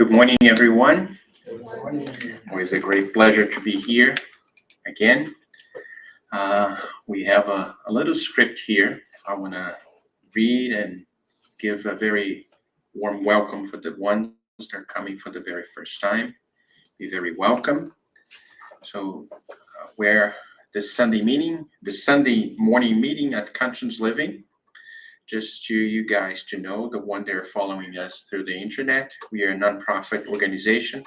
Good morning, everyone. Good morning. Always a great pleasure to be here again. We have a little script here. I want to read and give a very warm welcome for the ones that are coming for the very first time. Be very welcome. So, where the Sunday morning meeting at Conscience Living, just to you guys to know, the one that are following us through the internet, we are a nonprofit organization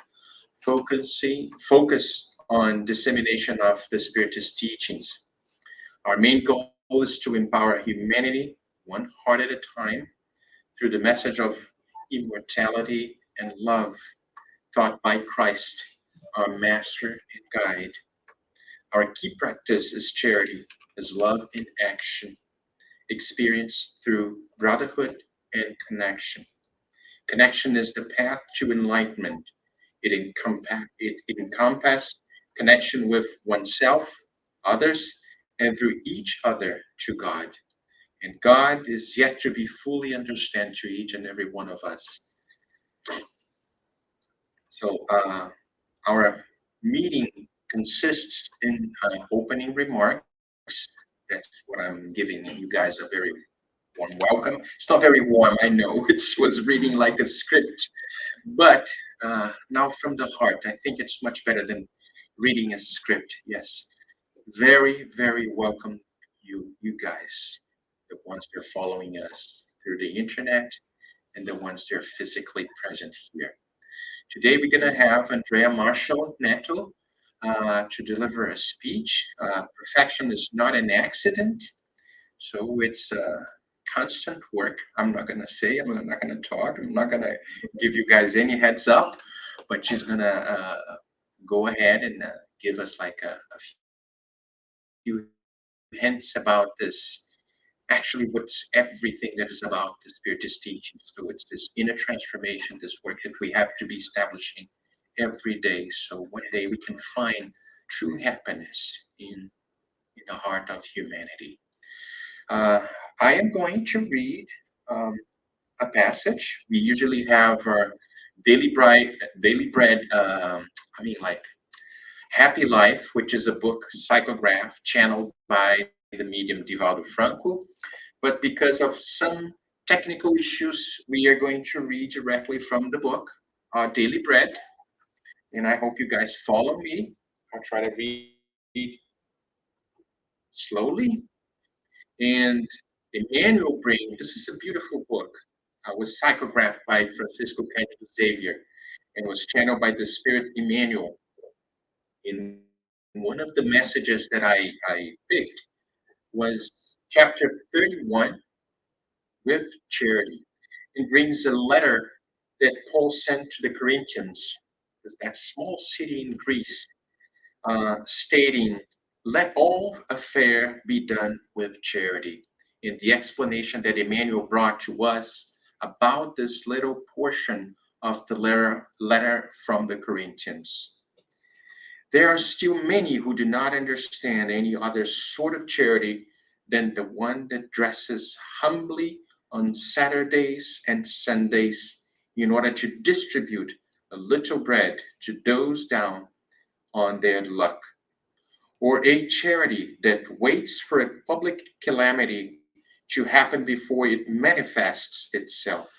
focused on dissemination of the Spiritist teachings. Our main goal is to empower humanity one heart at a time through the message of immortality and love taught by Christ, our master and guide. Our key practice is charity, is love in action, experienced through brotherhood and connection. Connection is the path to enlightenment. It encompasses connection with oneself, others, and through each other to God. And God is yet to be fully understood to each and every one of us. So our meeting consists in opening remarks. That's what I'm giving you guys a very warm welcome. It's not very warm, I know. It was reading like a script, but now from the heart, I think it's much better than reading a script. Yes, very, very welcome you guys, the ones that are following us through the internet and the ones that are physically present here. Today we're going to have Andrea Marshall Netto to deliver a speech. Perfection is not an accident, so it's constant work. I'm not going to say, I'm not going to talk, I'm not going to give you guys any heads up, but she's going to go ahead and give us like a few hints about this. Actually, what's everything that is about the Spiritist teaching. So it's this inner transformation, this work that we have to be establishing every day. So one day we can find true happiness in the heart of humanity. Uh, I am going to read um, a passage. We usually have our daily bread. Like Happy Life, which is a book psychograph channeled by the medium Divaldo Franco. But because of some technical issues, we are going to read directly from the book, our Daily Bread. And I hope you guys follow me. I'll try to read slowly. And Emmanuel Brain, this is a beautiful book. Was psychographed by Francisco Cândido Xavier and was channeled by the Spirit Emmanuel. In one of the messages that I picked was chapter 31 with charity. It brings a letter that Paul sent to the Corinthians, that small city in Greece, stating, "Let all affair be done with charity." In the explanation that Emmanuel brought to us about this little portion of the letter from the Corinthians. There are still many who do not understand any other sort of charity than the one that dresses humbly on Saturdays and Sundays in order to distribute a little bread to those down on their luck, or a charity that waits for a public calamity to happen before it manifests itself,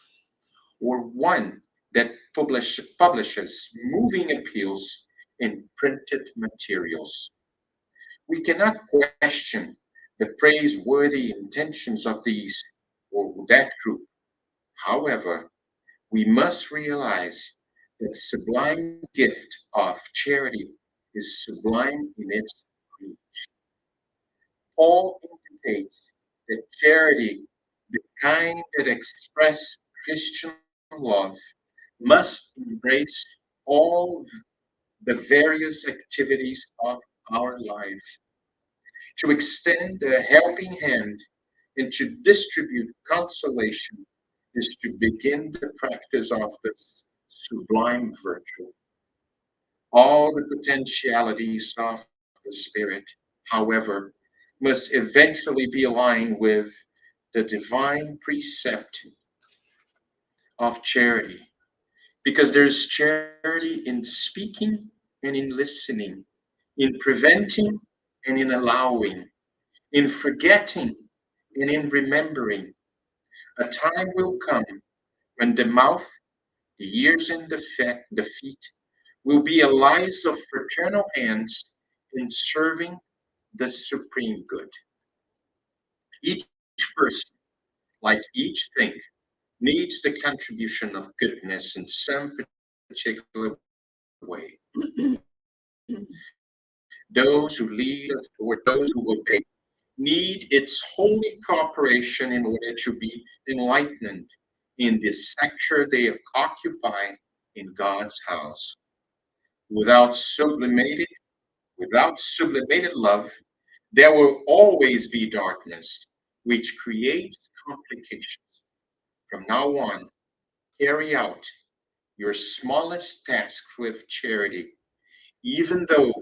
or one that publishes moving appeals in printed materials. We cannot question the praiseworthy intentions of these or that group. However, we must realize that the sublime gift of charity is sublime in its reach. Paul indicates that charity, the kind that expresses Christian love, must embrace all the various activities of our life. To extend a helping hand and to distribute consolation is to begin the practice of this sublime virtue. All the potentialities of the Spirit, however, must eventually be aligned with the divine precept of charity. because there's charity in speaking and in listening, in preventing and in allowing, in forgetting and in remembering. A time will come when the mouth, the ears, and the feet will be allies of fraternal hands in serving the supreme good. Each person, like each thing, needs the contribution of goodness in some particular way. Those who lead or those who obey need its holy cooperation in order to be enlightened in the sector they occupy in God's house. Without sublimated, without sublimated love, there will always be darkness, which creates complications. From now on, carry out your smallest tasks with charity, even though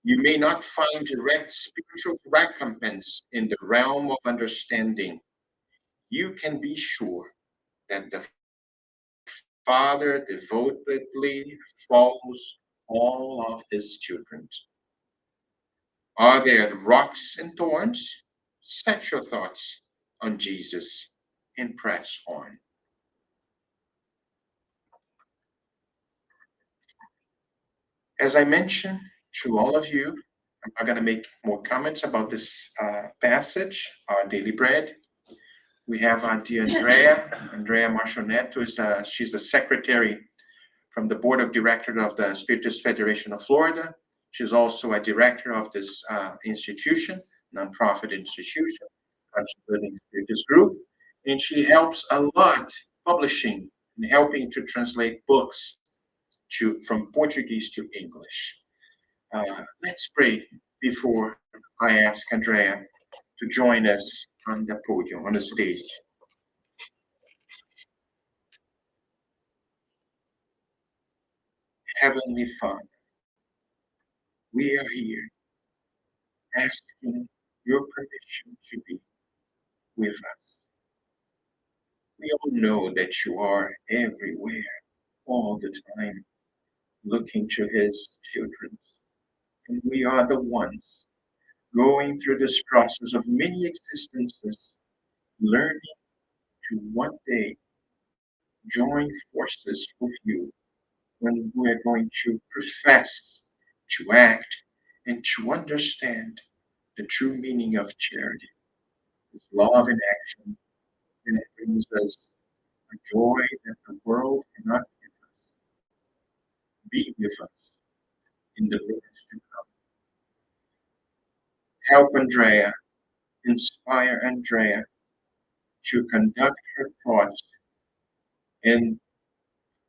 you may not find direct spiritual recompense in the realm of understanding. You can be sure that the Father devotedly follows all of his children. Are there rocks and thorns? Set your thoughts on Jesus and press on. As I mentioned to all of you, I'm not going to make more comments about this passage, our daily bread. We have our dear Andrea Marshall Netto, she's the secretary from the board of directors of the Spiritist Federation of Florida. She's also a director of this institution, nonprofit institution, Contributing Spiritist Group, and she helps a lot publishing and helping to translate books from Portuguese to English. Let's pray before I ask Andrea to join us on the podium, on the stage. Heavenly Father, we are here asking your permission to be with us. We all know that you are everywhere, all the time, looking to his children. And we are the ones going through this process of many existences, learning to one day join forces with you when we're going to profess, to act, and to understand the true meaning of charity. It's love in action, and it brings us a joy that the world cannot give us. Be with us in the minutes to come. Help Andrea, inspire Andrea to conduct her thoughts and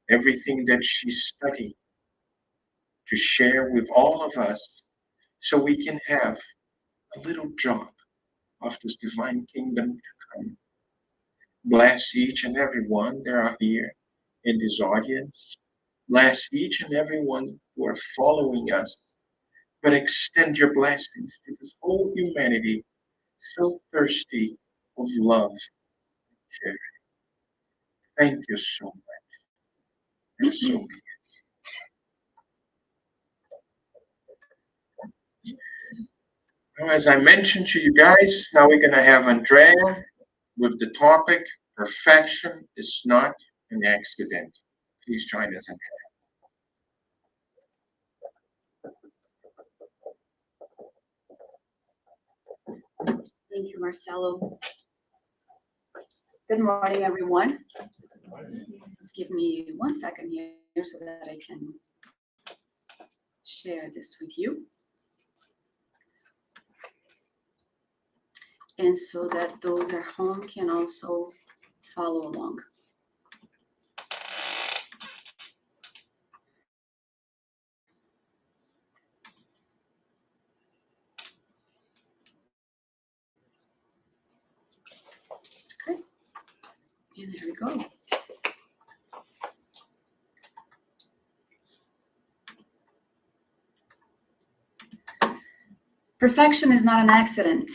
everything that she studied to share with all of us so we can have a little drop of this divine kingdom to come. Bless each and every one that are here in this audience. Bless each and every one who are following us, but extend your blessings to this whole humanity so thirsty of love and charity. Thank you so much. And so be it. Now, as I mentioned to you guys, now we're going to have Andrea with the topic Perfection is Not an Accident. Please join us, Andrea. Thank you, Marcelo. Good morning, everyone. Just give me 1 second here so that I can share this with you. And so that those at home can also follow along. Okay, and there we go. Perfection is not an accident.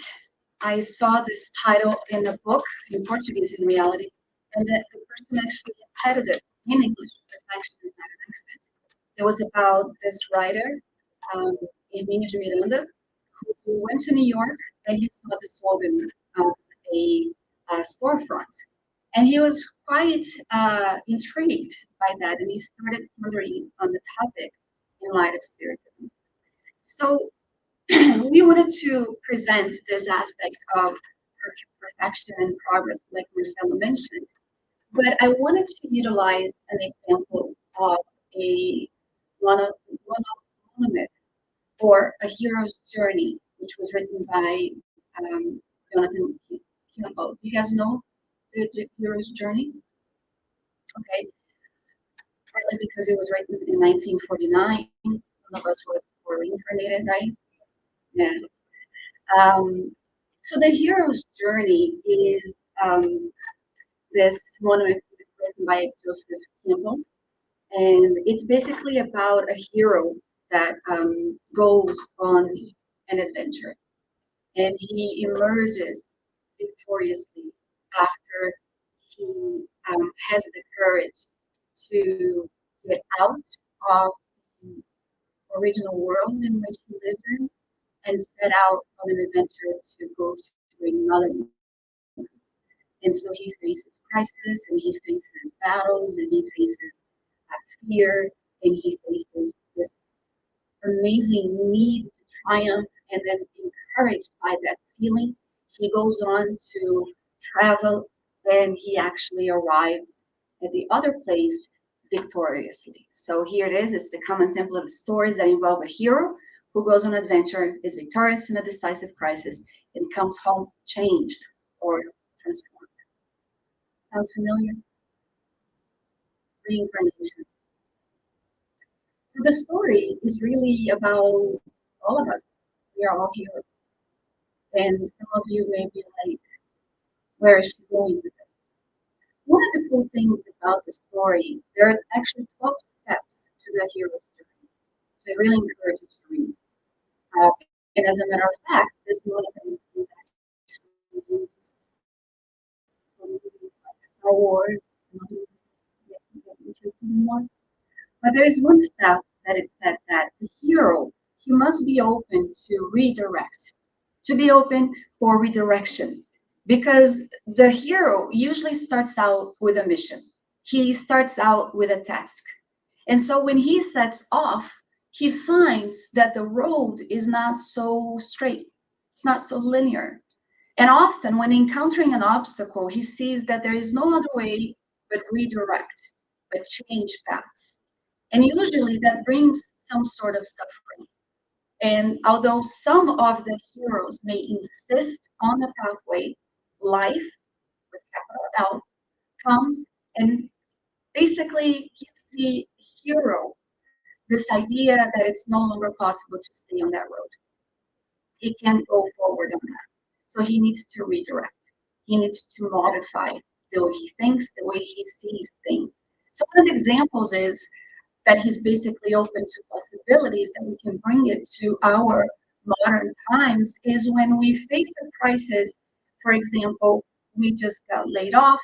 I saw this title in a book, in Portuguese in reality, and that the person actually titled it in English, Perfection It was about this writer, um, Emílio de Miranda, who went to New York and he saw this woman on a storefront. And he was quite intrigued by that, and he started pondering on the topic in light of Spiritism. So we wanted to present this aspect of perfection and progress, like Marcelo mentioned, but I wanted to utilize an example of a monomyth or a hero's journey, which was written by Jonathan Campbell. Do you guys know the hero's journey? Okay, partly because it was written in 1949. None of us were reincarnated, right? Yeah. Um, so the hero's journey is this monomyth written by Joseph Campbell, and it's basically about a hero that goes on an adventure, and he emerges victoriously after he has the courage to get out of the original world in which he lived in and set out on an adventure to go to another one. And so he faces crisis, and he faces battles, and he faces fear, and he faces this amazing need to triumph, and then encouraged by that feeling, he goes on to travel, and he actually arrives at the other place victoriously. So here it is. It's the common template of stories that involve a hero who goes on an adventure, is victorious in a decisive crisis, and comes home changed or transformed. Sounds familiar? Reincarnation. So the story is really about all of us. We are all heroes. And some of you may be like, where is she going with this? One of the cool things about the story, there are actually 12 steps to the hero's journey. So I really encourage you to read. And as a matter of fact, this motivation is actually used for movies like Star Wars and other movies that get into more. But there is one step that it said that the hero, he must be open to redirect, to be open for redirection. Because the hero usually starts out with a mission. He starts out with a task. And so when he sets off, he finds that the road is not so straight. It's not so linear. And often when encountering an obstacle, he sees that there is no other way but redirect, but change paths. And usually that brings some sort of suffering. And although some of the heroes may insist on the pathway, life with capital L comes and basically gives the hero this idea that it's no longer possible to stay on that road. He can't go forward on that. So he needs to redirect. He needs to modify the way he thinks, the way he sees things. So one of the examples is that he's basically open to possibilities that we can bring it to our modern times is when we face a crisis. For example, we just got laid off,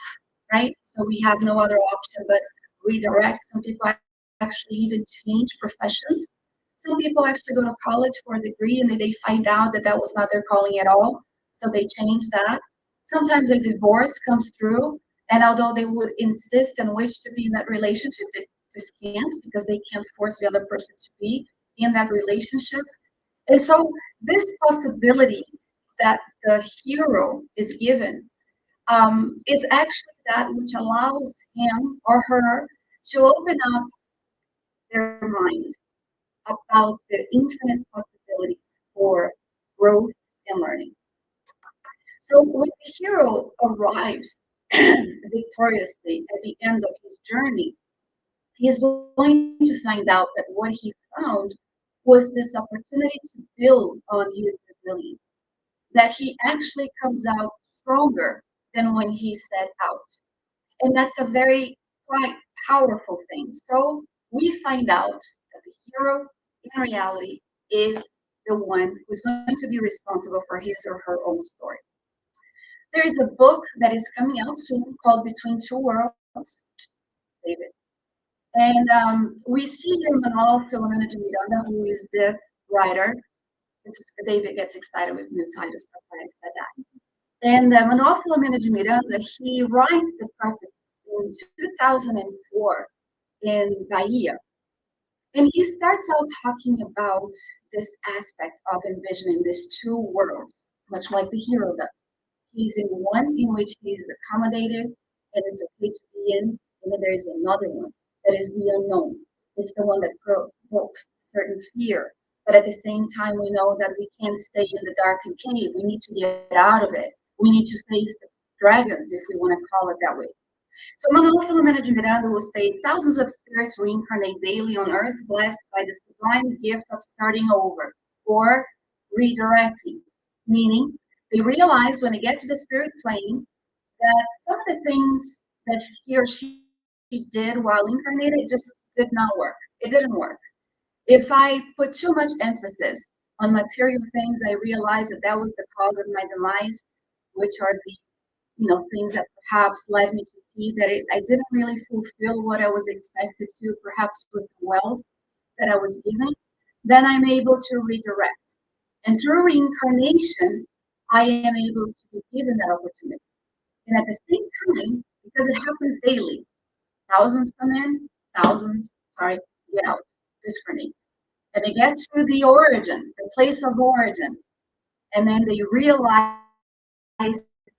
right? So we have no other option but redirect. Some people actually even change professions. Some people actually go to college for a degree and then they find out that that was not their calling at all. So they change that. Sometimes a divorce comes through, and although they would insist and wish to be in that relationship, they just can't because they can't force the other person to be in that relationship. And so this possibility that the hero is given is actually that which allows him or her to open up their mind about the infinite possibilities for growth and learning. So when the hero arrives victoriously at the end of his journey, he's going to find out that what he found was this opportunity to build on his resilience, that he actually comes out stronger than when he set out. And that's a very quite powerful thing. So we find out that the hero in reality is the one who's going to be responsible for his or her own story. There is a book that is coming out soon called Between Two Worlds, David. And we see here Manuel Filomeno de Miranda, who is the writer. David gets excited with new titles, that's why I said that. And Manuel Filomeno de Miranda, he writes the preface in 2004 in Bahia. And he starts out talking about this aspect of envisioning these two worlds, much like the hero does. He's in one in which he's accommodated and it's okay to be in, and then there is another one that is the unknown. It's the one that provokes certain fear. But at the same time, we know that we can't stay in the darkened cave. We need to get out of it. We need to face the dragons, if we want to call it that way. So Manuel Filomeno de Miranda will state, thousands of spirits reincarnate daily on earth, blessed by the sublime gift of starting over or redirecting, meaning they realize when they get to the spirit plane that some of the things that he or she did while incarnated just did not work. It didn't work. If I put too much emphasis on material things, I realized that that was the cause of my demise, which are the things that perhaps led me to see that I didn't really fulfill what I was expected to, perhaps with the wealth that I was given, then I'm able to redirect. And through reincarnation, I am able to be given that opportunity. And at the same time, because it happens daily, thousands come in, get out, discarnate. And they get to the origin, the place of origin, and then they realize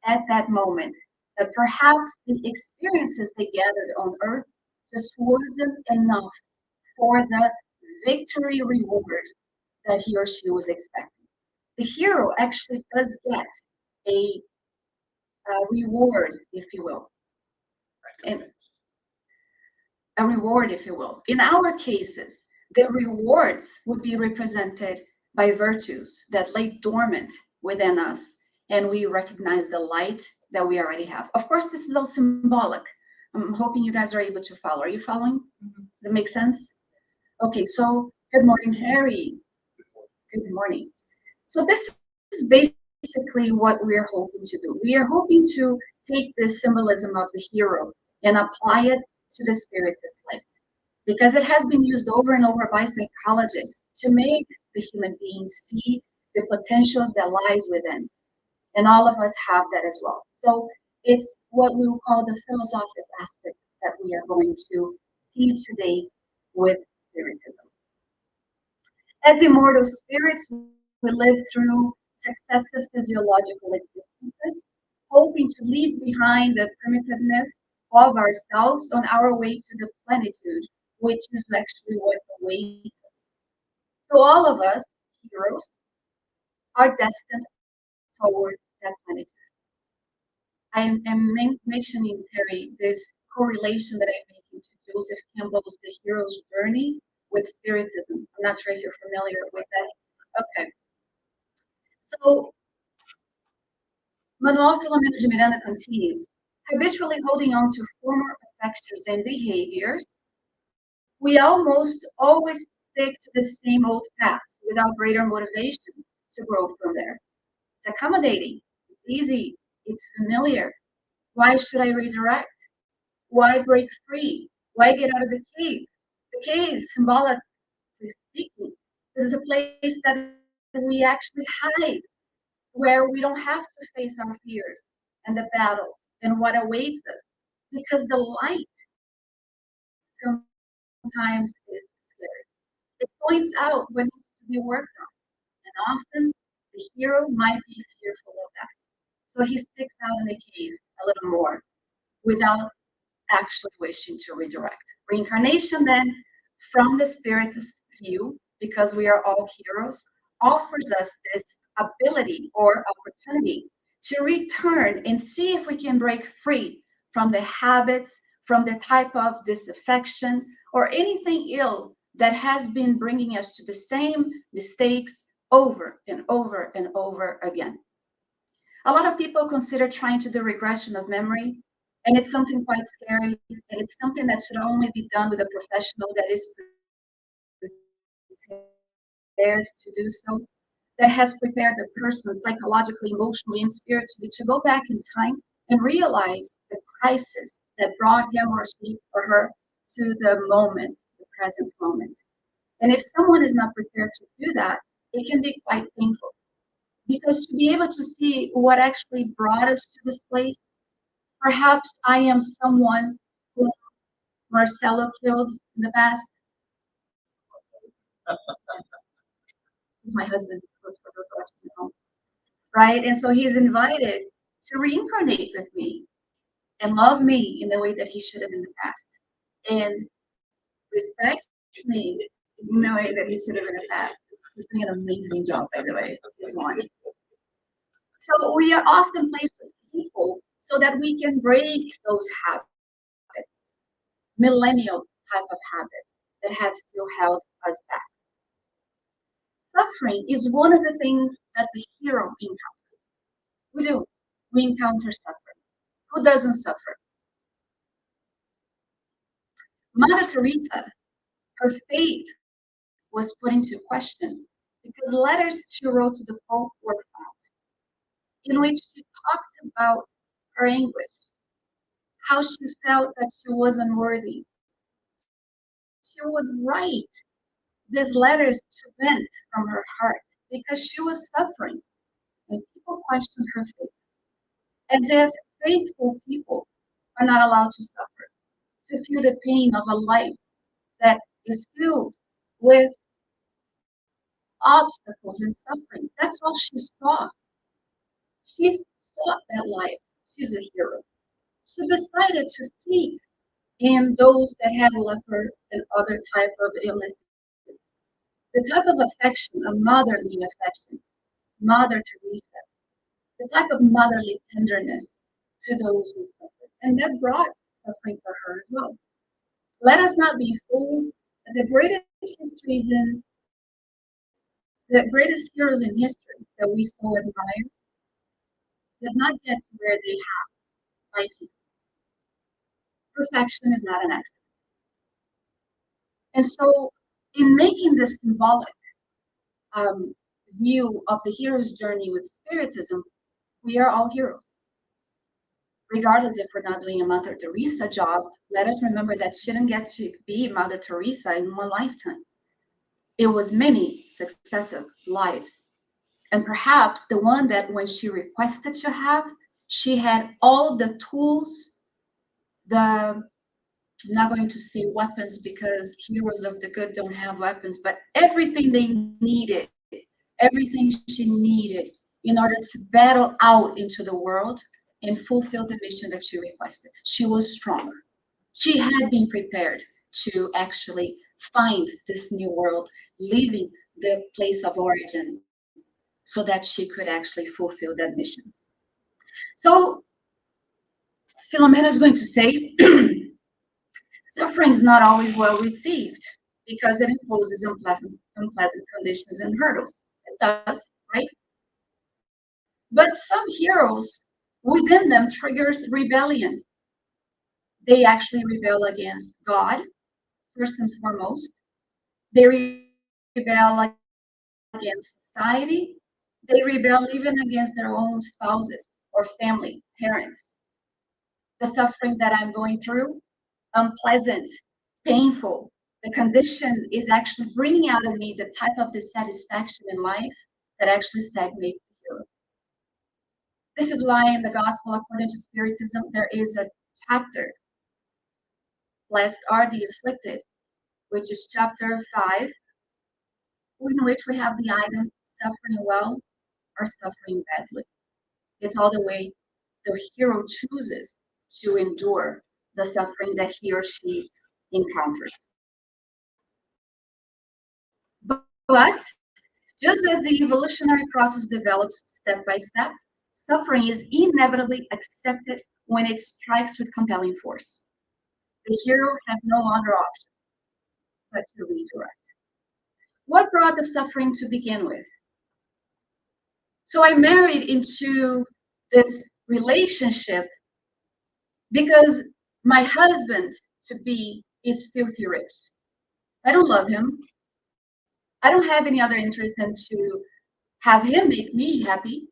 at that moment that perhaps the experiences they gathered on earth just wasn't enough for the victory reward that he or she was expecting. The hero actually does get a, reward, if you will, and a reward, if you will. In our cases, the rewards would be represented by virtues that lay dormant within us, and we recognize the light that we already have. Of course, this is all symbolic. I'm hoping you guys are able to follow. Are you following? Mm-hmm. That makes sense? Okay, so good morning, Terry. Good morning. So this is basically what we're hoping to do. We are hoping to take this symbolism of the hero and apply it to the spiritist light, because it has been used over and over by psychologists to make the human being see the potentials that lies within. And all of us have that as well. So it's what we will call the philosophic aspect that we are going to see today with spiritism. As immortal spirits, we live through successive physiological existences, hoping to leave behind the primitiveness of ourselves on our way to the plenitude, which is actually what awaits us. So all of us, heroes, are destined towards that plenitude. I'm mentioning, Terry, this correlation that I'm making to Joseph Campbell's The Hero's Journey with Spiritism. I'm not sure if you're familiar with that. Okay. So Manuel Filomeno de Miranda continues, habitually holding on to former affections and behaviors, we almost always stick to the same old path without greater motivation to grow from there. It's accommodating, it's easy, it's familiar. Why should I redirect? Why break free? Why get out of the cave? The cave, symbolically speaking, is a place that we actually hide, where we don't have to face our fears and the battle and what awaits us, because the light sometimes is scary. It points out what needs to be worked on, and often the hero might be fearful of that. So he sticks out in the cave a little more without actually wishing to redirect. Reincarnation, then, from the spiritist view, because we are all heroes, offers us this ability or opportunity to return and see if we can break free from the habits, from the type of disaffection, or anything ill that has been bringing us to the same mistakes over and over and over again. A lot of people consider trying to do regression of memory, and it's something quite scary, and it's something that should only be done with a professional that is prepared to do so, that has prepared the person psychologically, emotionally, and spiritually to go back in time and realize the crisis that brought him or she or her to the moment, the present moment. And if someone is not prepared to do that, it can be quite painful. Because to be able to see what actually brought us to this place, perhaps I am someone who Marcelo killed in the past. He's my husband, for those watching at home, right? And so he's invited to reincarnate with me and love me in the way that he should have in the past, and respect me in the way that he should have in the past. He's doing an amazing job, by the way. He's one. So we are often placed with people so that we can break those habits, millennial type of habits that have still held us back. Suffering is one of the things that the hero encounters. We do. We encounter suffering. Who doesn't suffer? Mother Teresa, her faith was put into question because letters she wrote to the Pope were found, in which she talked about her anguish, how she felt that she was unworthy. She would write these letters to vent from her heart because she was suffering, and people questioned her faith, as if faithful people are not allowed to suffer, to feel the pain of a life that is filled with obstacles and suffering. That's all she saw. She sought that life. She's a hero. She decided to seek in those that have leper and other type of illnesses. The type of affection, a motherly affection, Mother Teresa, the type of motherly tenderness to those who suffer. And that brought suffering for her as well. Let us not be fooled that the greatest heroes in history that we so admire did not get to where they have by chance. Perfection is not an accident. And so, in making this symbolic um, view of the hero's journey with Spiritism, we are all heroes. Regardless if we're not doing a Mother Teresa job, let us remember that she didn't get to be Mother Teresa in one lifetime. It was many successive lives. And perhaps the one that when she requested to have, she had all the tools, I'm not going to say weapons because heroes of the good don't have weapons, but everything they needed, everything she needed in order to battle out into the world and fulfill the mission that she requested. She was strong. She had been prepared to actually find this new world, leaving the place of origin so that she could actually fulfill that mission. So Philomena is going to say, suffering is not always well received because it imposes unpleasant conditions and hurdles. It does, right? But some heroes within them triggers rebellion. They actually rebel against God, first and foremost. They rebel against society. They rebel even against their own spouses or family, parents. The suffering that I'm going through, unpleasant, painful. The condition is actually bringing out of me the type of dissatisfaction in life that actually stagnates the hero. This is why in the Gospel according to Spiritism, there is a chapter, Blessed are the afflicted, which is chapter 5, in which we have the item suffering well or suffering badly. It's all the way the hero chooses to endure the suffering that he or she encounters. But just as the evolutionary process develops step by step, suffering is inevitably accepted when it strikes with compelling force. The hero has no other option but to redirect. What brought the suffering to begin with? So I married into this relationship because my husband to be is filthy rich. I don't love him. I don't have any other interest than to have him make me happy,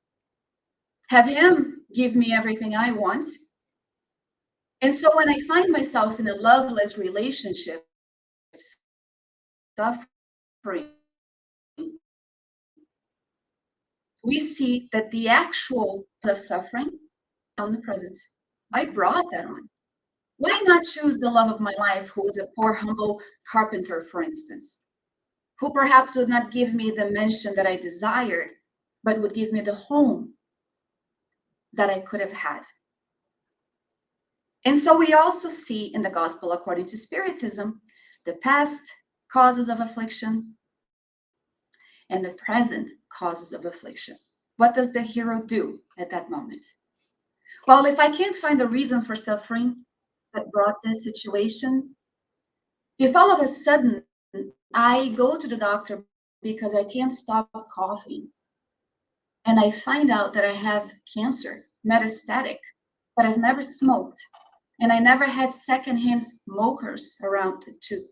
have him give me everything I want. And so when I find myself in a loveless relationship, suffering, we see that the actual of suffering on the present. I brought that on. Why not choose the love of my life, who is a poor, humble carpenter, for instance, who perhaps would not give me the mansion that I desired, but would give me the home that I could have had? And so we also see in the gospel, according to Spiritism, the past causes of affliction and the present causes of affliction. What does the hero do at that moment? Well, if I can't find the reason for suffering that brought this situation, if all of a sudden I go to the doctor because I can't stop coughing and I find out that I have cancer, metastatic, but I've never smoked and I never had secondhand smokers around to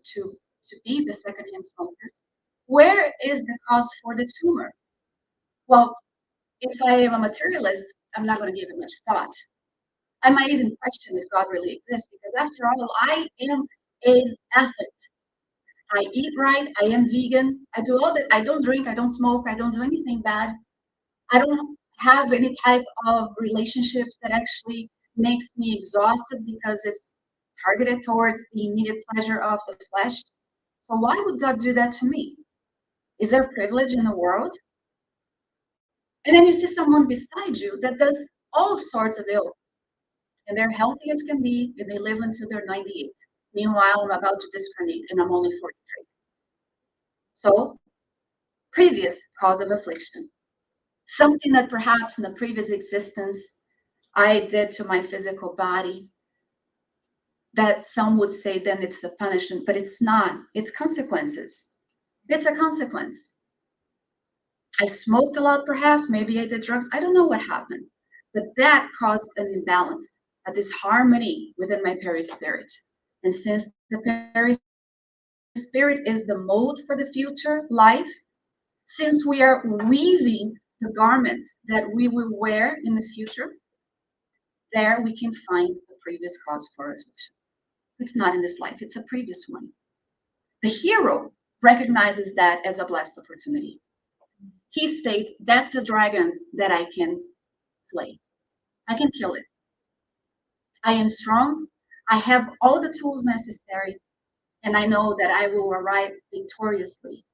be the secondhand smokers, where is the cause for the tumor? Well, if I am a materialist, I'm not going to give it much thought. I might even question if God really exists because, after all, I am an athlete. I eat right. I am vegan. I do all that. I don't drink. I don't smoke. I don't do anything bad. I don't have any type of relationships that actually makes me exhausted because it's targeted towards the immediate pleasure of the flesh. So why would God do that to me? Is there privilege in the world? And then you see someone beside you that does all sorts of ill, and they're healthy as can be, and they live until they're 98. Meanwhile, I'm about to discarnate, and I'm only 43. So, previous cause of affliction. Something that perhaps in a previous existence I did to my physical body that some would say then it's a punishment, but it's not. It's consequences. It's a consequence. I smoked a lot, perhaps. Maybe I did drugs. I don't know what happened. But that caused an imbalance, a disharmony within my perispirit. And since the perispirit is the mold for the future life, since we are weaving the garments that we will wear in the future, there we can find the previous cause for affliction. It's not in this life, it's a previous one. The hero recognizes that as a blessed opportunity. He states, that's a dragon that I can slay. I can kill it. I am strong. I have all the tools necessary, and I know that I will arrive victoriously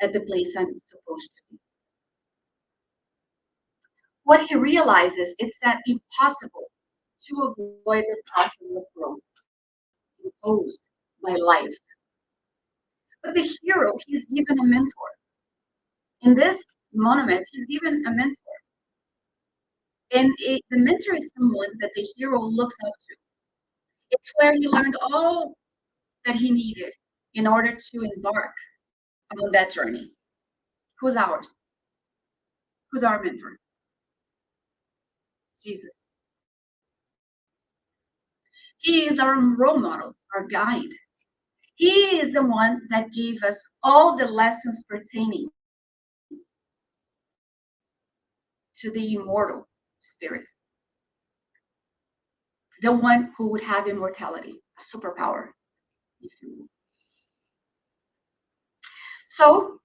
at the place I'm supposed to be. What he realizes is that impossible to avoid the possible growth imposed by life. But the hero, he's given a mentor. In this monument, he's given a mentor. And the mentor is someone that the hero looks up to. It's where he learned all that he needed in order to embark on that journey. Who's ours? Who's our mentor? Jesus. He is our role model, our guide. He is the one that gave us all the lessons pertaining to the immortal spirit, the one who would have immortality, a superpower, if you will. So,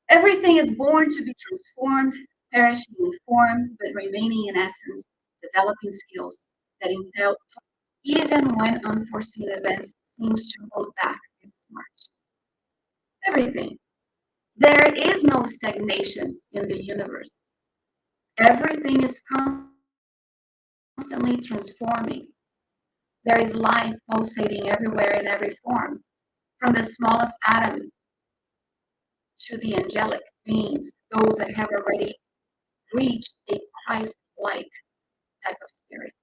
everything is born to be transformed, perishing in form, but remaining in essence, developing skills that impel even when unforeseen events seems to hold back its march. Everything. There is no stagnation in the universe. Everything is constantly transforming. There is life pulsating everywhere in every form, from the smallest atom to the angelic beings, those that have already reached a Christ-like type of spirit.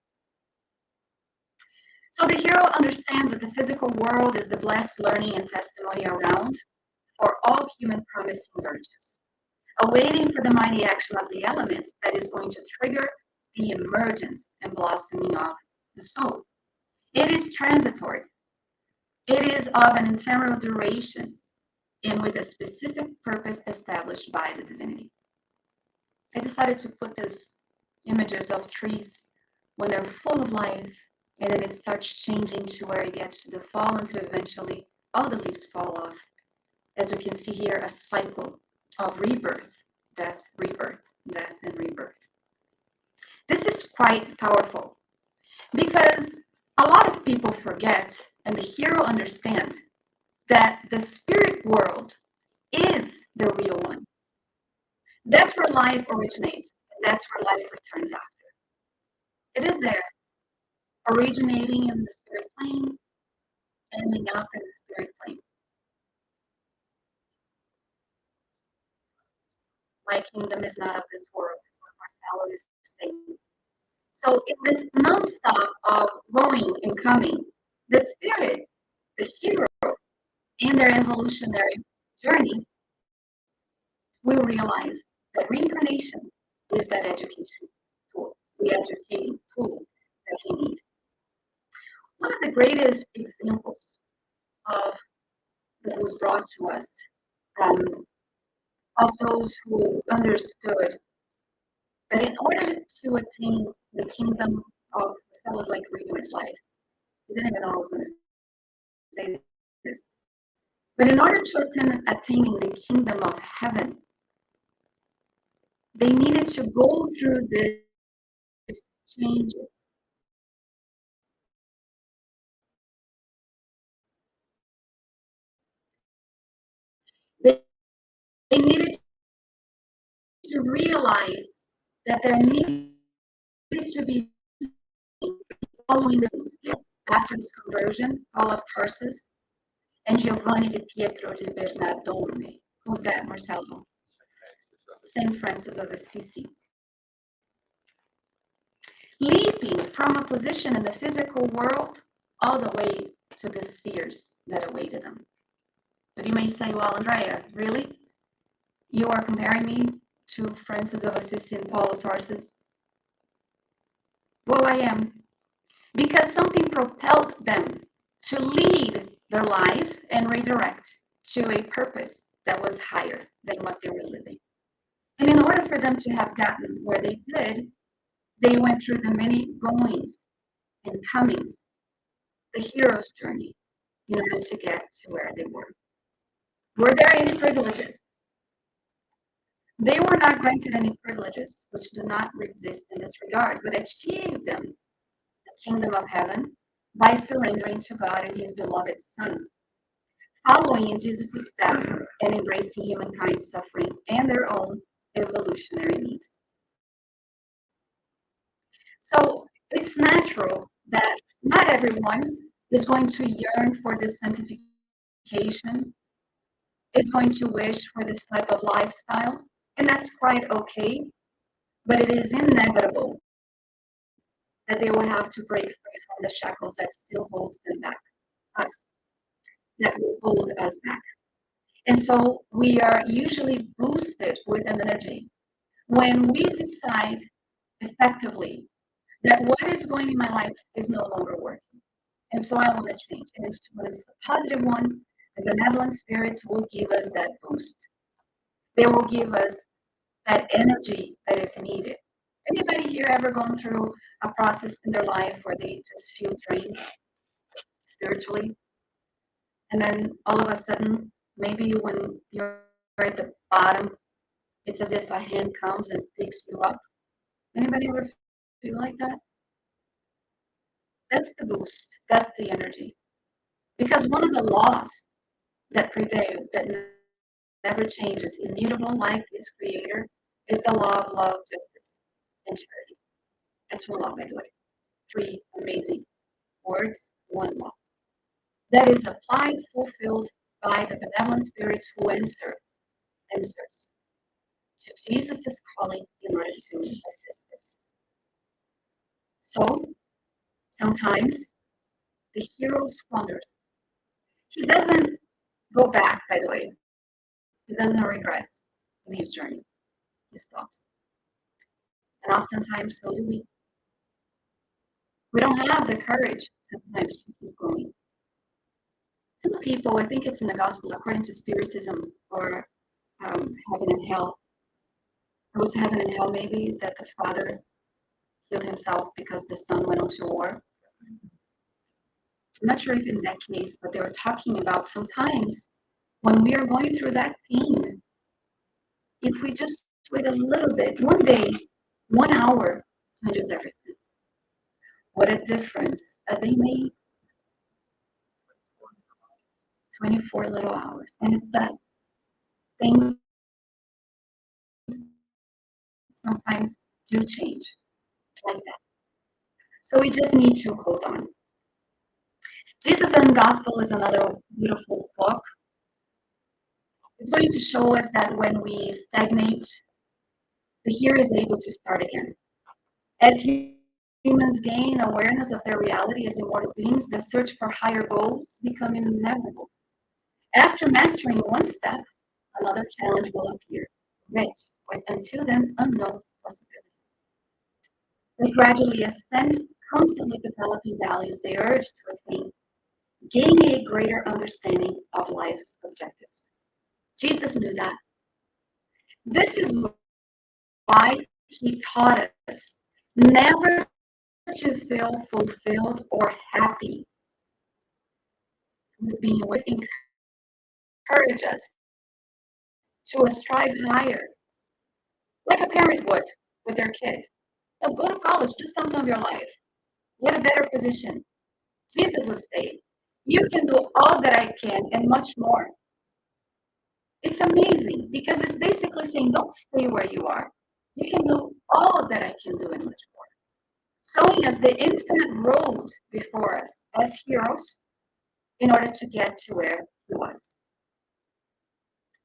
So the hero understands that the physical world is the blessed learning and testimony around for all human promising virtues, awaiting for the mighty action of the elements that is going to trigger the emergence and blossoming of the soul. It is transitory. It is of an ephemeral duration and with a specific purpose established by the divinity. I decided to put these images of trees when they're full of life, and then it starts changing to where it gets to the fall until eventually all the leaves fall off. As we can see here, a cycle of rebirth, death, and rebirth. This is quite powerful because a lot of people forget, and the hero understand, that the spirit world is the real one. That's where life originates, and that's where life returns after. It is there, originating in the spirit plane, ending up in the spirit plane. My kingdom is not of this world, is what Marcelo is saying. So in this nonstop of going and coming, the spirit, the hero, in their evolutionary journey will realize that reincarnation is that education tool, the educating tool that he needs. One of the greatest examples of that was brought to us um, of those who understood that in order to attain the kingdom of, I was like reading my slides, I didn't even know I was going to say this, but in order to attaining the kingdom of heaven, they needed to go through these changes. They, they needed to realize that there needed to be following the rules. After his conversion, Paul of Tarsus and Giovanni di Pietro di Bernardone. Who's that, Marcelo? Saint Francis of Assisi. Leaping from a position in the physical world all the way to the spheres that awaited them. But you may say, well, Andreia, really? You are comparing me to Francis of Assisi and Paul of Tarsus? Well, I am. Because something propelled them to lead their life and redirect to a purpose that was higher than what they were living. And in order for them to have gotten where they did, they went through the many goings and comings, the hero's journey, in order to get to where they were. Were there any privileges? They were not granted any privileges, which do not exist in this regard, but achieved them, the kingdom of heaven, by surrendering to God and his beloved Son, following in Jesus' step and embracing humankind's suffering and their own evolutionary needs. So it's natural that not everyone is going to yearn for this sanctification, is going to wish for this type of lifestyle, and that's quite okay, but it is inevitable that they will have to break free from the shackles that still hold them back, us, that will hold us back. And so we are usually boosted with an energy when we decide effectively that what is going in my life is no longer working. And so I want to change. And when it's a positive one, the benevolent spirits will give us that boost. They will give us that energy that is needed. Anybody here ever gone through a process in their life where they just feel drained spiritually? And then all of a sudden, maybe when you're at the bottom, it's as if a hand comes and picks you up. Anybody ever feel like that? That's the boost. That's the energy. Because one of the laws that prevails, that never changes, immutable like its creator, is the law of love, justice, and charity. That's one law, by the way. 3 amazing words, one law. That is applied, fulfilled by the benevolent spirits who answers to Jesus' calling in order to assist us. So sometimes the hero squanders. He doesn't go back, by the way. He doesn't regress in his journey. He stops. And oftentimes so do we. We don't have the courage sometimes to keep going. Some people, I think it's in the gospel according to Spiritism or heaven and hell. It was heaven and hell maybe that the father killed himself because the son went on to war. I'm not sure if in that case, but they were talking about sometimes when we are going through that pain, if we just wait a little bit, one day, 1 hour changes everything. What a difference they made 24 little hours. And it does. Things sometimes do change like that. So we just need to hold on. Jesus and Gospel is another beautiful book. It's going to show us that when we stagnate, the here is able to start again. As humans gain awareness of their reality as immortal beings, the search for higher goals become inevitable. After mastering one step, another challenge will appear, rich with until then unknown possibilities. They gradually ascend, constantly developing values they urge to attain, gaining a greater understanding of life's objectives. Jesus knew that. This is why he taught us never to feel fulfilled or happy with being with, encourage us to strive higher, like a parent would with their kid. Now go to college, do something of your life, get a better position. Jesus would say, you can do all that I can and much more. It's amazing because it's basically saying, don't stay where you are. You can do all that I can do and much more. Showing us the infinite road before us as heroes in order to get to where he was.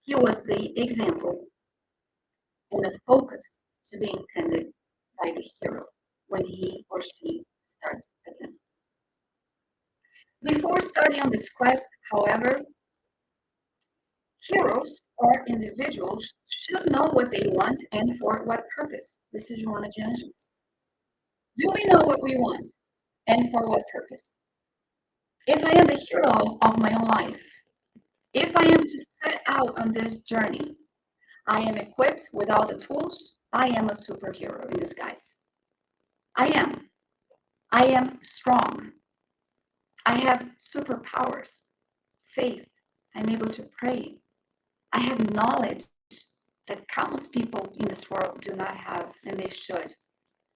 He was the example and the focus to be intended by the hero when he or she starts again. Before starting on this quest, however, heroes or individuals should know what they want and for what purpose. This is one of Genesis. Do we know what we want and for what purpose? If I am the hero of my own life, if I am to set out on this journey, I am equipped with all the tools. I am a superhero in disguise. I am. I am strong. I have superpowers, faith. I'm able to pray. I have knowledge that countless people in this world do not have, and they should,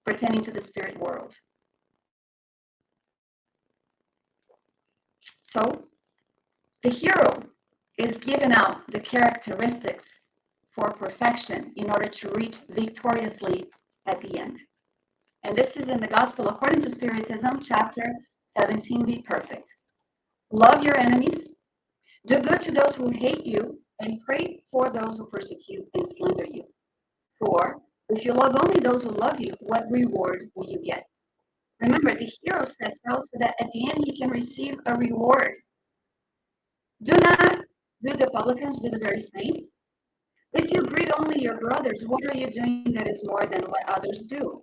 pertaining to the spirit world. So, the hero is given out the characteristics for perfection in order to reach victoriously at the end. And this is in the Gospel according to Spiritism, chapter 17, Be Perfect. Love your enemies, do good to those who hate you, and pray for those who persecute and slander you. For if you love only those who love you, what reward will you get? Remember, the hero sets out so that at the end he can receive a reward. Do not do the publicans do the very same? If you greet only your brothers, what are you doing that is more than what others do?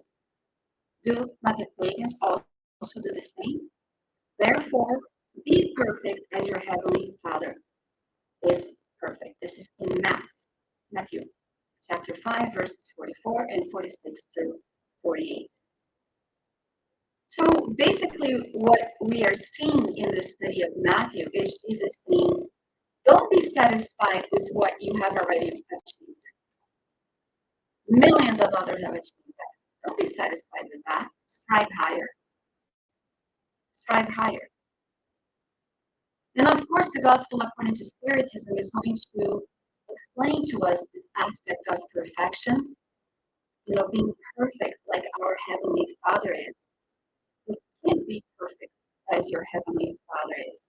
Do not the pagans also do the same? Therefore, be perfect as your heavenly Father is perfect. This is in Matthew chapter 5, verses 44 and 46 through 48. So basically, what we are seeing in the study of Matthew is Jesus saying, don't be satisfied with what you have already achieved. Millions of others have achieved that. Don't be satisfied with that. Strive higher. Strive higher. And of course, the gospel according to Spiritism is going to explain to us this aspect of perfection, being perfect like our Heavenly Father is. We can't be perfect as your Heavenly Father is.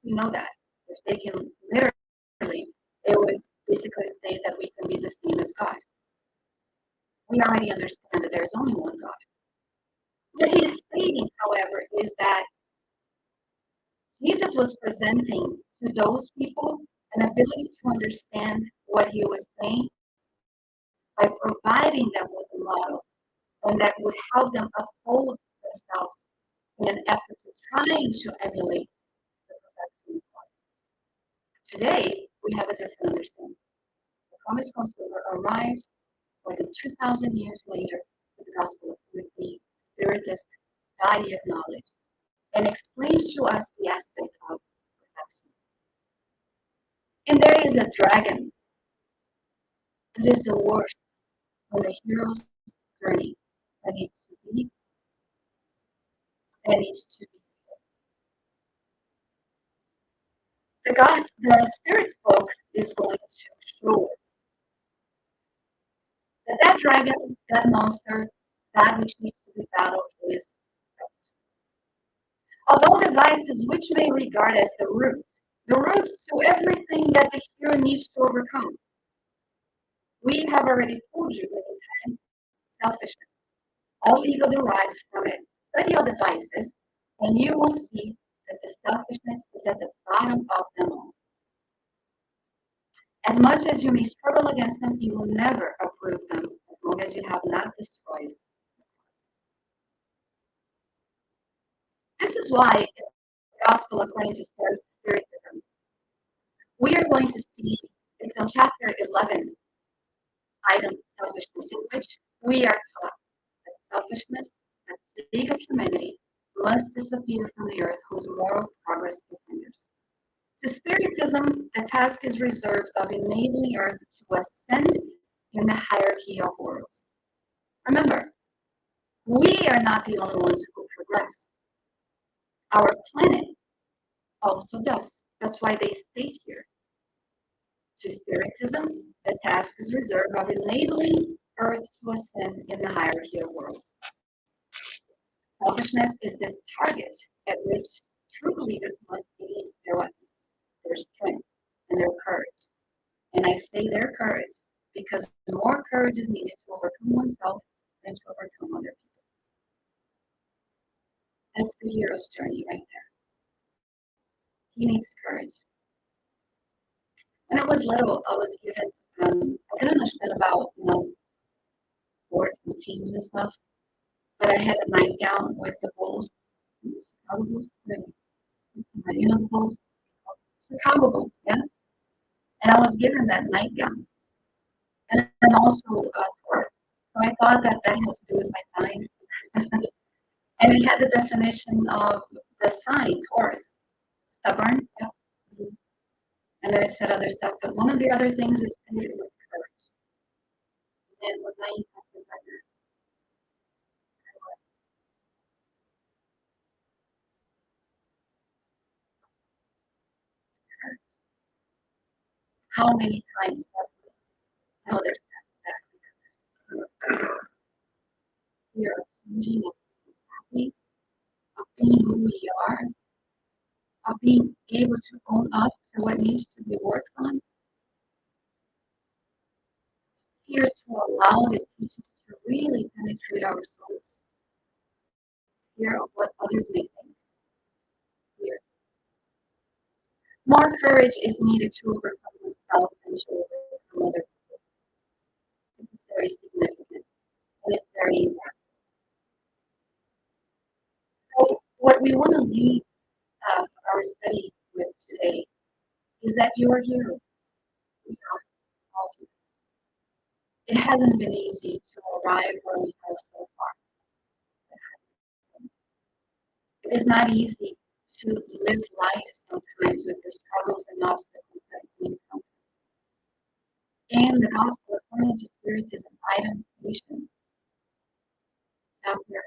You know that. If they can literally, it would basically say that we can be the same as God. We already understand that there is only one God. What he is stating, however, is that Jesus was presenting to those people an ability to understand what he was saying by providing them with a model and that would help them uphold themselves in an effort to trying to emulate the perfection of God. Today, we have a different understanding. The promised consoler arrives more than 2,000 years later with the gospel with the spiritist body of knowledge and explains to us the aspect of perfection. And there is a dragon. It is the worst on the hero's journey that needs to be, that needs to be. The spirit's book is going to show us that dragon, that monster, that which needs to be battled is of all devices which may regard as the root to everything that the hero needs to overcome. We have already told you many times selfishness. All ego derives from it. Study all devices, and you will see that the selfishness is at the bottom of them all. As much as you may struggle against them, you will never uproot them as long as you have not destroyed. This is why in the Gospel according to Spiritism, we are going to see, it's on chapter 11, item selfishness, in which we are taught that selfishness, that the league of humanity, must disappear from the earth whose moral progress it hinders. To Spiritism, the task is reserved of enabling Earth to ascend in the hierarchy of worlds. Remember, we are not the only ones who progress. Our planet also does. That's why they stay here. To Spiritism, the task is reserved of enabling Earth to ascend in the hierarchy of worlds. Selfishness is the target at which true believers must aim their weapons, their strength, and their courage. And I say their courage because more courage is needed to overcome oneself than to overcome other people. That's the hero's journey right there. He needs courage. When I was little, I was given, I didn't understand about, sports and teams and stuff, but I had a nightgown with the Bulls, Chicago Bulls, the Bulls, Chicago Bulls, yeah. And I was given that nightgown. And I'm also a Taurus. So I thought that had to do with my sign. And it had the definition of the sign, Taurus. Stubborn, yeah. And then it said other stuff, but one of the other things it said it was courage. And was I impacted by that? How many times have we held ourselves back because of fear of changing, of being happy, of being who we are, of being able to own up to what needs to be worked on? Fear to allow the teachings to really penetrate our souls. Fear of what others may think. Fear. More courage is needed to overcome oneself than to overcome other people. This is very significant and it's very important. So, what we want to leave our study with today is that you are heroes. We are all heroes. It hasn't been easy to arrive where we have so far. It is not easy to live life sometimes with the struggles and obstacles that we encounter. And the Gospel according to Spiritism, item patience, chapter.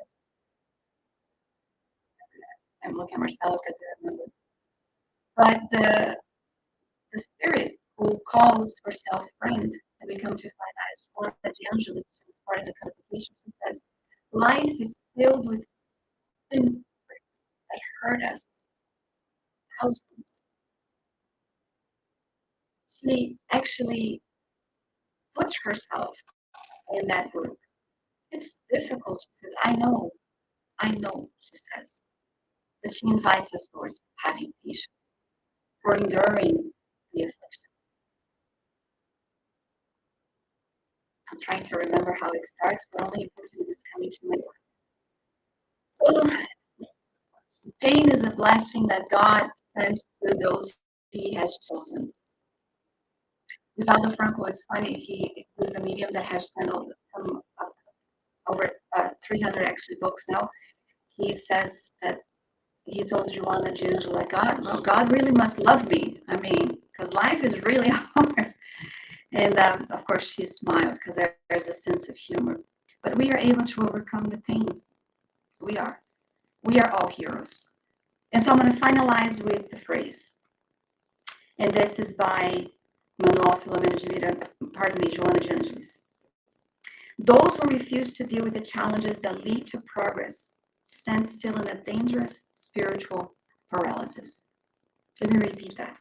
I'm looking at Marcelo because I remember. But the spirit who calls herself friend and we come to find out is one that the Angelus is part of the codification. She says, life is filled with pinpricks that hurt us. Thousands. She actually puts herself in that group. It's difficult, she says. I know, she says. But she invites us towards having patience, for enduring the affliction. I'm trying to remember how it starts, but only Portuguese is coming to my mind. So, pain is a blessing that God sends to those He has chosen. Valdo Franco is funny. He was the medium that has channeled some over 300 actually books now. He says that he told Joanna de Angela, God, well, God really must love me. I mean, because life is really hard. And of course, she smiled because there's a sense of humor. But we are able to overcome the pain. We are. We are all heroes. And so I'm going to finalize with the phrase. And this is by Manuel Filomeno de Miranda, pardon me, Joana de Angelis. Those who refuse to deal with the challenges that lead to progress stand still in a dangerous spiritual paralysis. Let me repeat that.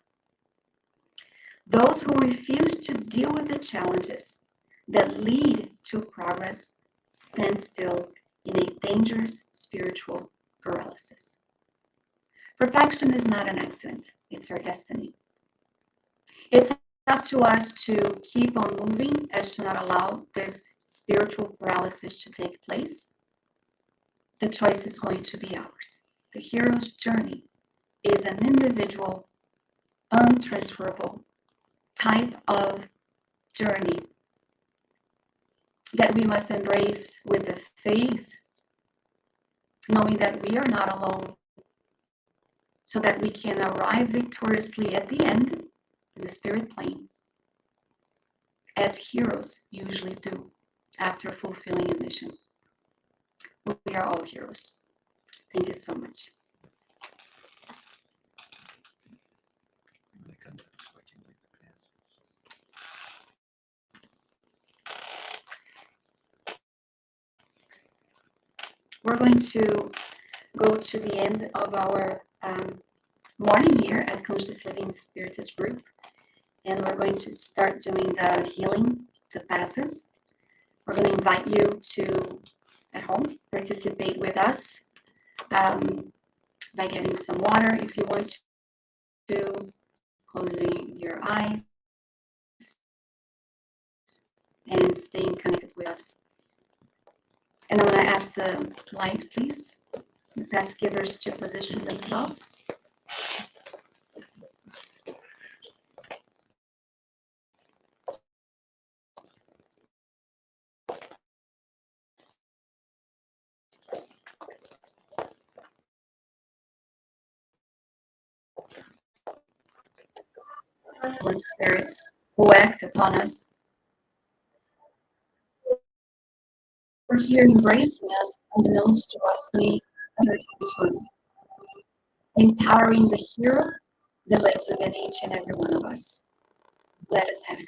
Those who refuse to deal with the challenges that lead to progress stand still in a dangerous spiritual paralysis. Perfection is not an accident, it's our destiny. It's up to us to keep on moving as to not allow this spiritual paralysis to take place. The choice is going to be ours. The hero's journey is an individual, untransferable type of journey that we must embrace with the faith, knowing that we are not alone, so that we can arrive victoriously at the end in the spirit plane, as heroes usually do after fulfilling a mission. We are all heroes. Thank you so much. We're going to go to the end of our morning here at Conscious Living Spiritist Group, and we're going to start doing the healing, the passes. We're going to invite you to, at home, participate with us by getting some water if you want to, closing your eyes, and staying connected with us. And I'm going to ask the light, please, the pass givers to position themselves. Spirits who act upon us. We're here embracing us unbeknownst to us, empowering the hero that lives within each and every one of us. Let us have faith.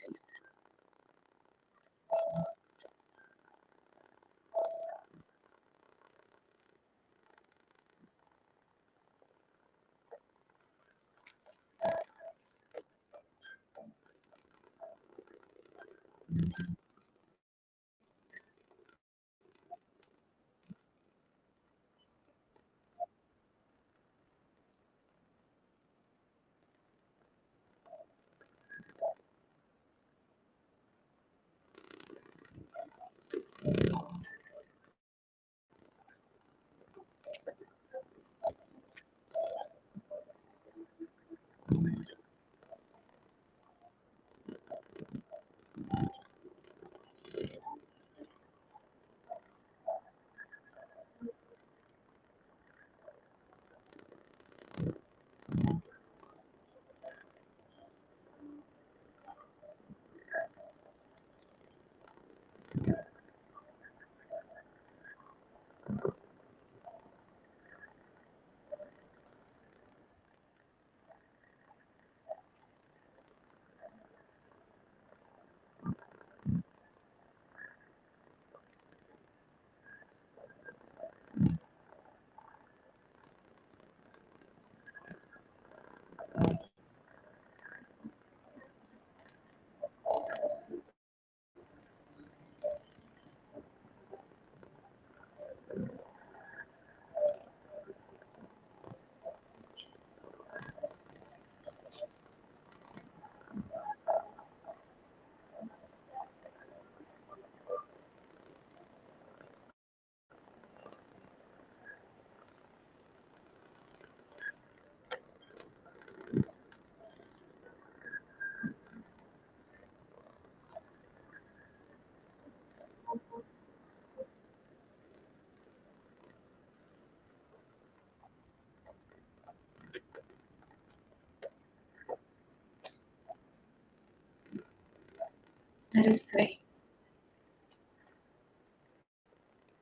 Let us pray.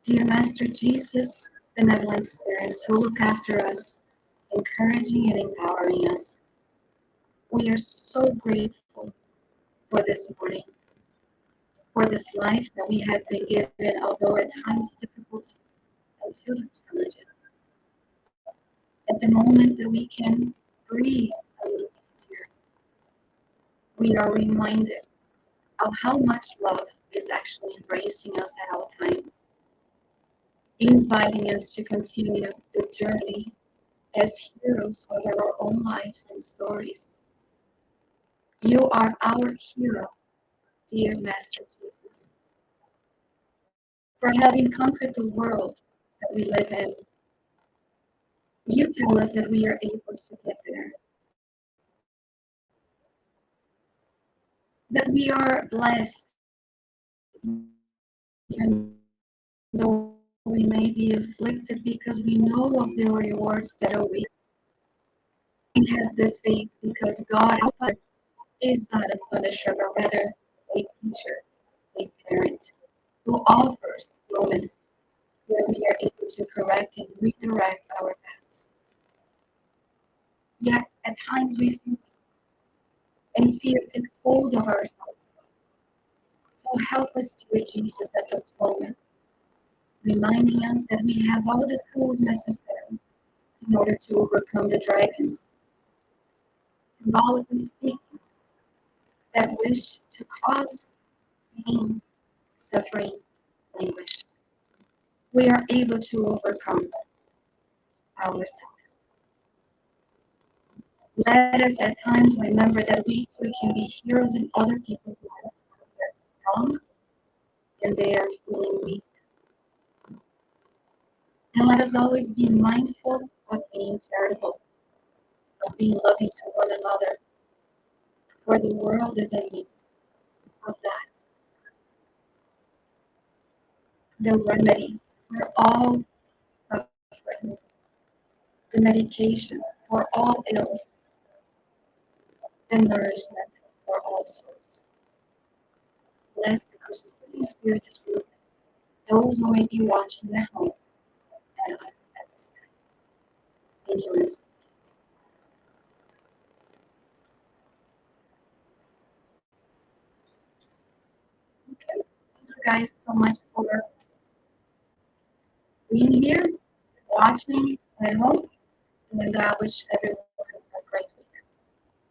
Dear Master Jesus, benevolent spirits who look after us, encouraging and empowering us, we are so grateful for this morning, for this life that we have been given, although at times difficult and filled with challenges. At the moment that we can breathe a little easier, we are reminded of how much love is actually embracing us at all times, inviting us to continue the journey as heroes of our own lives and stories. You are our hero, dear Master Jesus, for having conquered the world that we live in. You tell us that we are able to get there, that we are blessed, even though we may be afflicted, because we know of the rewards that await. We have the faith because God, our Father, is not a punisher, but rather a teacher, a parent, who offers moments where we are able to correct and redirect our paths. Yet at times we feel and fear takes hold of ourselves. So help us, dear Jesus, at those moments, reminding us that we have all the tools necessary in order to overcome the dragons, symbolically speaking, that wish to cause pain, suffering, anguish. We are able to overcome ourselves. Let us at times remember that we too can be heroes in other people's lives. They're strong and they are feeling weak. And let us always be mindful of being charitable, of being loving to one another, for the world is in need of that. The remedy for all suffering, the medication for all ills, the nourishment for all souls. Bless the precious living spirit is moving, those who may be watching at home and us at this time. Thank you, Miss. Okay. Thank you guys so much for being here, watching at home, and I wish everyone